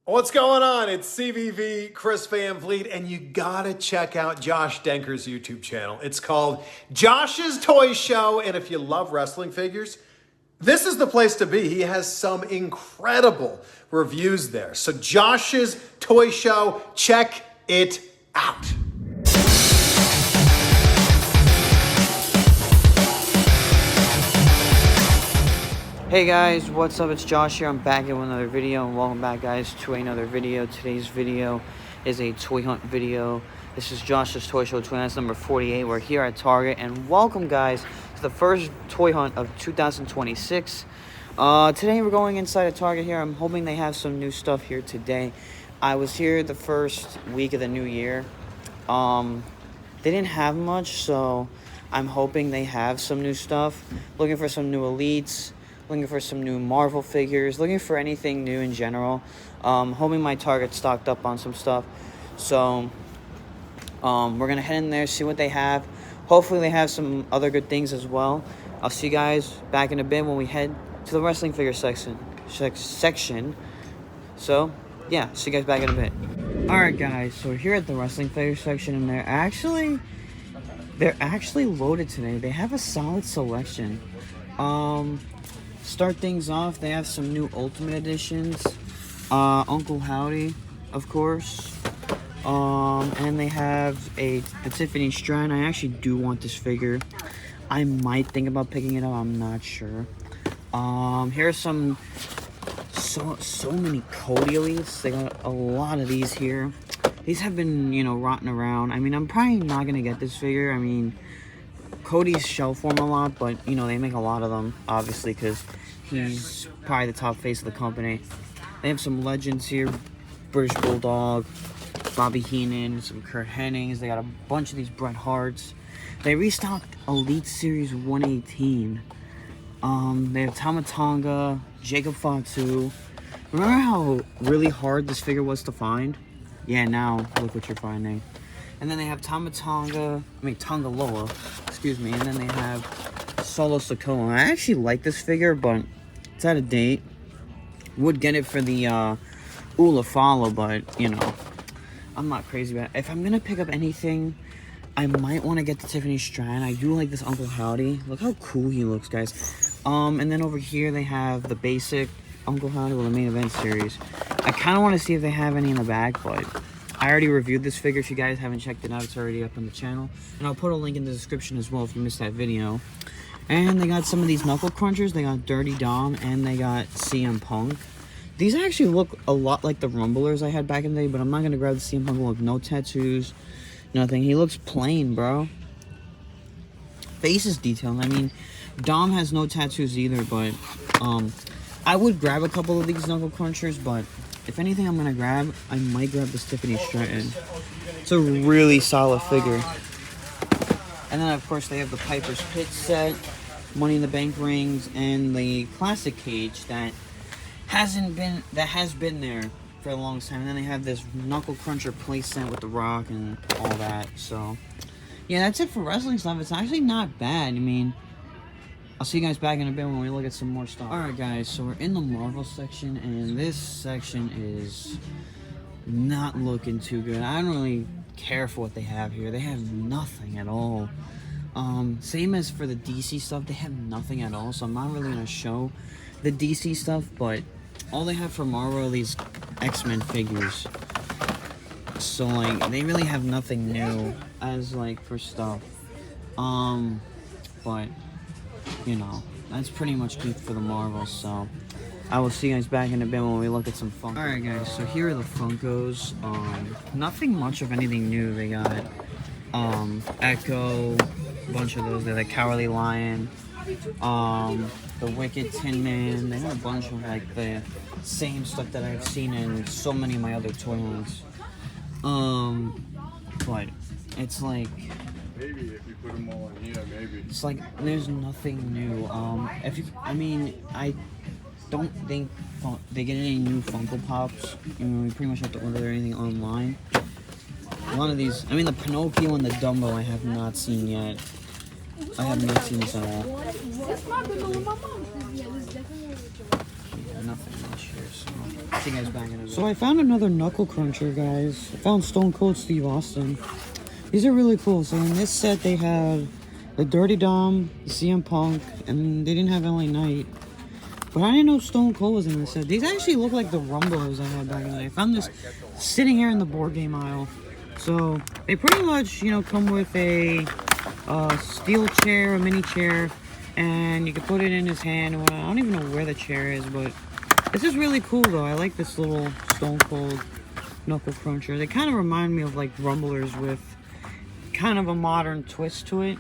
What's going on? It's CVV, Chris Van Vliet, and you gotta check out Josh Denker's YouTube channel. It's called Josh's Toy Show, and if you love wrestling figures, this is the place to be. He has some incredible reviews there. So Josh's Toy Show, check it out. Hey guys, what's up? It's Josh here. I'm back with another video, and welcome back guys to another video. Today's video is a toy hunt video. This is Josh's Toy Show Toy Hunts number 48. We're here at Target, and welcome guys to the first toy hunt of 2026. Today we're going inside of Target here. I'm hoping they have some new stuff here today. I was here the first week of the new year. They didn't have much, so I'm hoping they have some new stuff. Looking for some new elites. Looking for some new Marvel figures, looking for anything new in general. Hoping my Target's stocked up on some stuff. So, we're going to head in there, see what they have. Hopefully they have some other good things as well. I'll see you guys back in a bit when we head to the wrestling figure section. So, yeah, see you guys back in a bit. Alright guys, so we're here at the wrestling figure section, and they're actually loaded today. They have a solid selection. Start things off, they have some new Ultimate Editions. Uncle Howdy, of course. And they have the Tiffany Strand. I actually do want this figure. I might think about picking it up, I'm not sure. Here's some, so many Cody Elites. They got a lot of these here. These have been, rotting around. I mean, I'm probably not gonna get this figure. I mean, Cody's shell form a lot, but they make a lot of them, obviously, because he's probably the top face of the company. They have some legends here: British Bulldog, Bobby Heenan, some Kurt Hennings. They got a bunch of these Bret Harts. They restocked Elite Series 118. They have Tama Tonga, Jacob Fatu. Remember how really hard this figure was to find? Yeah, now look what you're finding. And then they have Tonga Loa, excuse me. And then they have Solo Sikoa. I actually like this figure, but it's out of date. Would get it for the Ula Follow, but, I'm not crazy about it. If I'm going to pick up anything, I might want to get the Tiffany Strand. I do like this Uncle Howdy. Look how cool he looks, guys. And then over here they have the basic Uncle Howdy with the main event series. I kind of want to see if they have any in the back, but I already reviewed this figure. If you guys haven't checked it out, it's already up on the channel. And I'll put a link in the description as well if you missed that video. And they got some of these Knuckle Crunchers. They got Dirty Dom, and they got CM Punk. These actually look a lot like the Rumblers I had back in the day, but I'm not going to grab the CM Punk one with no tattoos, nothing. He looks plain, bro. Face is detailed. I mean, Dom has no tattoos either, but I would grab a couple of these Knuckle Crunchers, but if anything I'm going to grab, I might grab this Tiffany Stratton. It's a really solid figure. And then, of course, they have the Piper's Pit set, Money in the Bank rings, and the classic cage that has been there for a long time. And then they have this Knuckle Cruncher playset with the Rock and all that. So, yeah, that's it for wrestling stuff. It's actually not bad. I mean, I'll see you guys back in a bit when we look at some more stuff. Alright guys, so we're in the Marvel section, and this section is not looking too good. I don't really care for what they have here. They have nothing at all. Same as for the DC stuff, they have nothing at all, so I'm not really going to show the DC stuff, but all they have for Marvel are these X-Men figures. So, they really have nothing new as, for stuff. But that's pretty much it for the Marvels, so I will see you guys back in a bit when we look at some Funkos. Alright guys, so here are the Funkos. Nothing much of anything new. They got Echo, a bunch of those. They're the Cowardly Lion, the Wicked Tin Man. They got a bunch of the same stuff that I've seen in so many of my other toy hunts. But it's maybe if you put them all in here, maybe. It's there's nothing new. I don't think they get any new Funko Pops. We pretty much have to order anything online. A lot of these, the Pinocchio and the Dumbo I have not seen yet. I have not seen this at all. nothing this year, so see you guys back in a bit. So I found another Knuckle Cruncher, guys. I found Stone Cold Steve Austin. These are really cool. So in this set, they have the Dirty Dom, the CM Punk, and they didn't have LA Knight. But I didn't know Stone Cold was in this set. These actually look like the Rumblers I had back in the day. I found this sitting here in the board game aisle. So they pretty much, you know, come with a steel chair, a mini chair, and you can put it in his hand. I don't even know where the chair is, but this is really cool though. I like this little Stone Cold Knuckle Cruncher. They kind of remind me of like Rumblers with kind of a modern twist to it.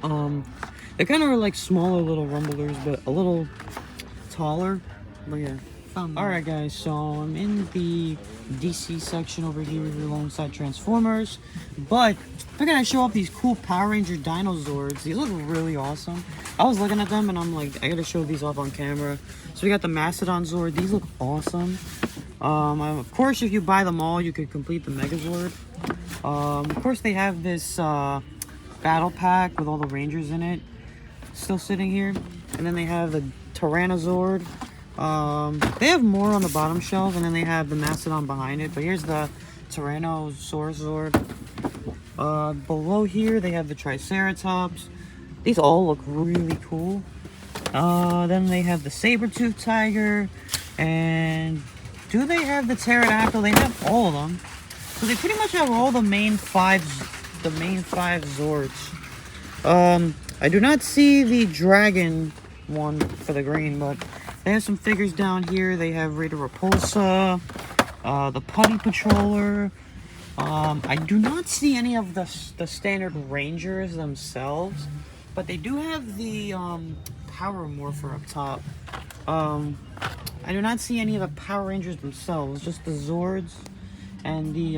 They kind of are like smaller little Rumblers, but a little taller. But yeah. Alright guys, so I'm in the DC section over here alongside Transformers. But I gotta show off these cool Power Ranger Dinozords. These look really awesome. I was looking at them and I'm like, I gotta show these off on camera. So we got the Mastodon Zord. These look awesome. Of course, if you buy them all, you could complete the Megazord. Of course, they have this battle pack with all the Rangers in it still sitting here. And then they have the Tyrannozord. They have more on the bottom shelf, and then they have the Mastodon behind it. But here's the Tyrannosaurus Zord. Below here, they have the Triceratops. These all look really cool. Then they have the Saber-Tooth Tiger. And do they have the Pterodactyl? They have all of them. So they pretty much have all the main five Zords. I do not see the dragon one for the green, but they have some figures down here. They have Rita Repulsa, the Putty Patroller. I do not see any of the standard Rangers themselves, but they do have the Power Morpher up top. I do not see any of the Power Rangers themselves, just the Zords and the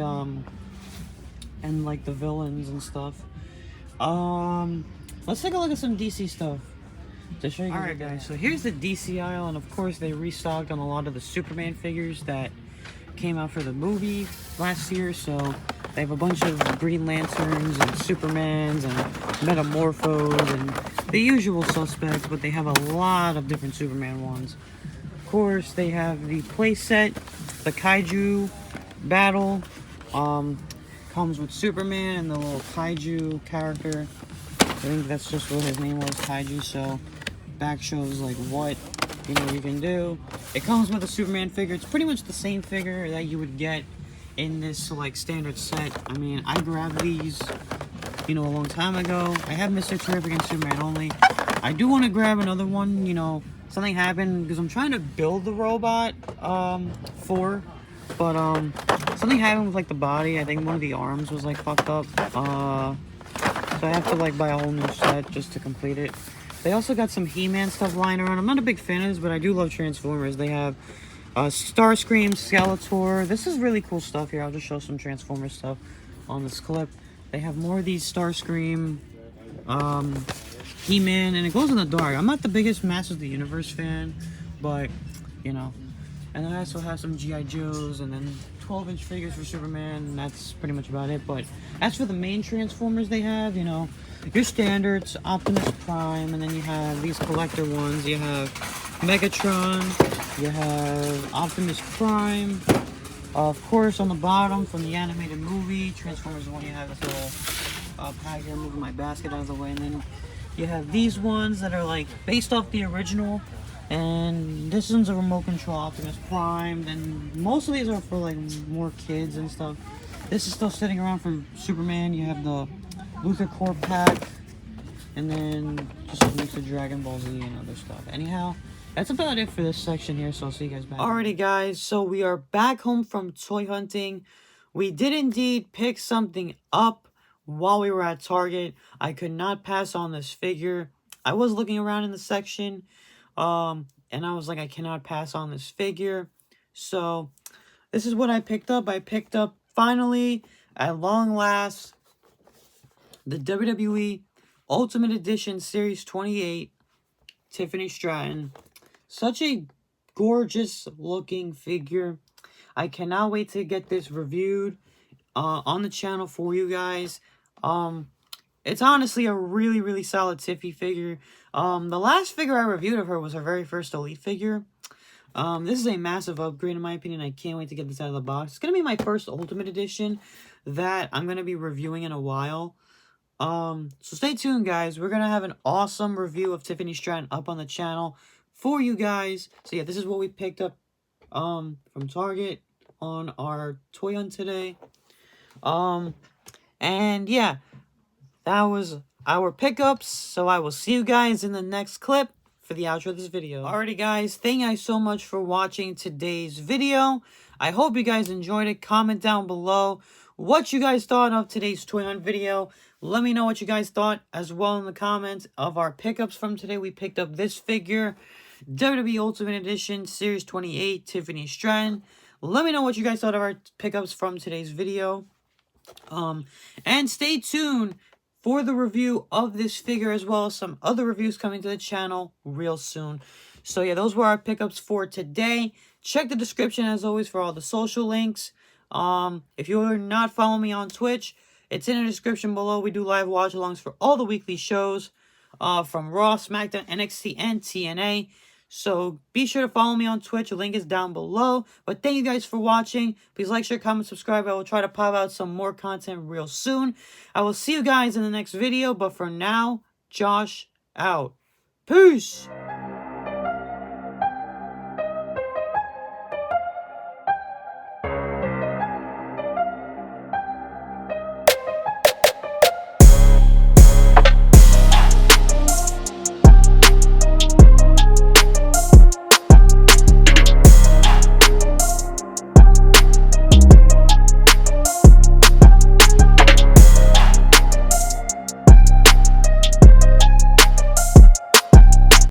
and like the villains and stuff. Let's take a look at some DC stuff to show you guys. Alright guys, so here's the DC aisle, and of course they restocked on a lot of the Superman figures that came out for the movie last year. So they have a bunch of Green Lanterns and Supermans and Metamorphos and the usual suspects, but they have a lot of different Superman ones. Of course, they have the playset, the Kaiju Battle, comes with Superman and the little Kaiju character. I think that's just what his name was, Kaiju. So back shows like what you can do. It comes with a Superman figure. It's pretty much the same figure that you would get in this like standard set. I mean, I grabbed these a long time ago. I have Mr. Terrific and Superman only. I do want to grab another one. Something happened because I'm trying to build the robot but something happened with like the body. I think one of the arms was like fucked up. So I have to like buy a whole new set just to complete it. They also got some He-Man stuff lying around. I'm not a big fan of this, but I do love Transformers. They have Starscream, Skeletor. This is really cool stuff here. I'll just show some Transformers stuff on this clip. They have more of these Starscream, He-Man, and it glows in the dark. I'm not the biggest Masters of the Universe fan, but and I also have some G.I. Joes, and then 12-inch figures for Superman, and that's pretty much about it. But as for the main Transformers they have, your standards, Optimus Prime, and then you have these collector ones. You have Megatron, you have Optimus Prime. Of course, on the bottom, from the animated movie, Transformers 1, you have this little pack here. I'm moving my basket out of the way, and then you have these ones that are like based off the original. And this one's a remote control Optimus Prime. Then most of these are for like more kids and stuff. This is still sitting around for Superman. You have the Luthor Corps pack, and then just a mix of Dragon Ball Z and other stuff. Anyhow, that's about it for this section here, so I'll see you guys back. Alrighty guys, so we are back home from toy hunting. We did indeed pick something up while we were at Target. I could not pass on this figure. I was looking around in the section, and I was like, I cannot pass on this figure. So this is what I picked up. I picked up, finally, at long last, the WWE Ultimate Edition Series 28 Tiffany Stratton. Such a gorgeous looking figure. I cannot wait to get this reviewed on the channel for you guys. It's honestly a really, really solid Tiffy figure. The last figure I reviewed of her was her very first Elite figure. This is a massive upgrade in my opinion. I can't wait to get this out of the box. It's going to be my first Ultimate Edition that I'm going to be reviewing in a while. So stay tuned, guys. We're going to have an awesome review of Tiffany Stratton up on the channel for you guys. So yeah, this is what we picked up from Target on our toy hunt today. And yeah, that was our pickups. So I will see you guys in the next clip for the outro of this video. Alrighty, guys, thank you guys so much for watching today's video. I hope you guys enjoyed it. Comment down below what you guys thought of today's toy hunt video. Let me know what you guys thought as well in the comments of our pickups from today. We picked up this figure, WWE Ultimate Edition Series 28 Tiffany Stratton. Let me know what you guys thought of our pickups from today's video. And stay tuned for the review of this figure as well as some other reviews coming to the channel real soon. So yeah, those were our pickups for today. Check the description as always for all the social links. If you're not following me on Twitch, it's in the description below. We do live watch-alongs for all the weekly shows from Raw, SmackDown, NXT, and TNA. So be sure to follow me on Twitch. The link is down below. But thank you guys for watching. Please like, share, comment, subscribe. I will try to pop out some more content real soon. I will see you guys in the next video. But for now, Josh out. Peace.